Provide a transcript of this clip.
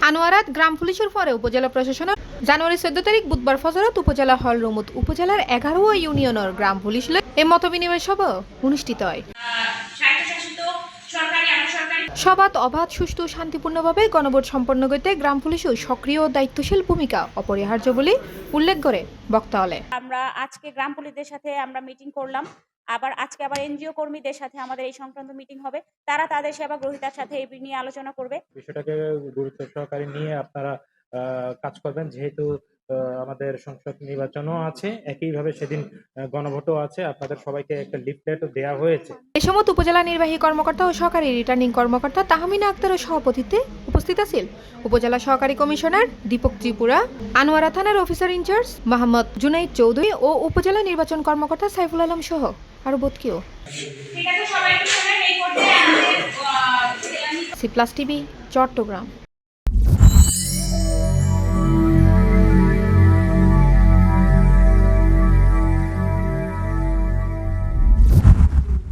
আনোয়ারাত গ্রাম পুলিশের পরে উপজেলা প্রশাসনের জানুয়ারি 14 তারিখ বুধবার ফজরত উপজেলা হল রুমুত উপজেলার 11 ইউনিয়নের গ্রাম পুলিশ এই মত বিনিময় সভা অনুষ্ঠিত হয়। সভাত অবাধ সুষ্ঠু শান্তিপূর্ণভাবে গণভোট সম্পন্ন করতে গ্রাম পুলিশও সক্রিয় ও দায়িত্বশীল ভূমিকা অপরিহার্য বলে উল্লেখ করে বক্তা হলে। আমরা আজকে গ্রাম পুলিশদের সাথে আমরা মিটিং করলাম, আজকে আবার এনজিও কর্মীদের সাথে আমাদের এই সংক্রান্ত মিটিং হবে। তারা তাদের সেবা গ্রহীতার সাথে এই নিয়ে আলোচনা করবে। বিষয়টাকে গুরুত্ব সহকারে নিয়ে আপনারা কাজ করবেন, যেহেতু আমাদের সংসদ নির্বাচনও আছে, একইভাবে সেদিন গণভোটও আছে। আপনাদের সবাইকে একটা লিফলেটও দেওয়া হয়েছে। এ সময় উপজেলা নির্বাহী কর্মকর্তা ও সহকারী রিটার্নিং কর্মকর্তা তাহমিনা আক্তারের সভাপতিত্বে উপস্থিত আছেন উপজেলা সহকারী কমিশনার দীপক ত্রিপুরা, আনোয়ারা থানার অফিসার ইনচার্জ মোহাম্মদ জুনাইদ চৌধুরী ও উপজেলা নির্বাচন কর্মকর্তা সাইফুল আলম সহ আরো বোধকেও। C plus TV, Chittagong.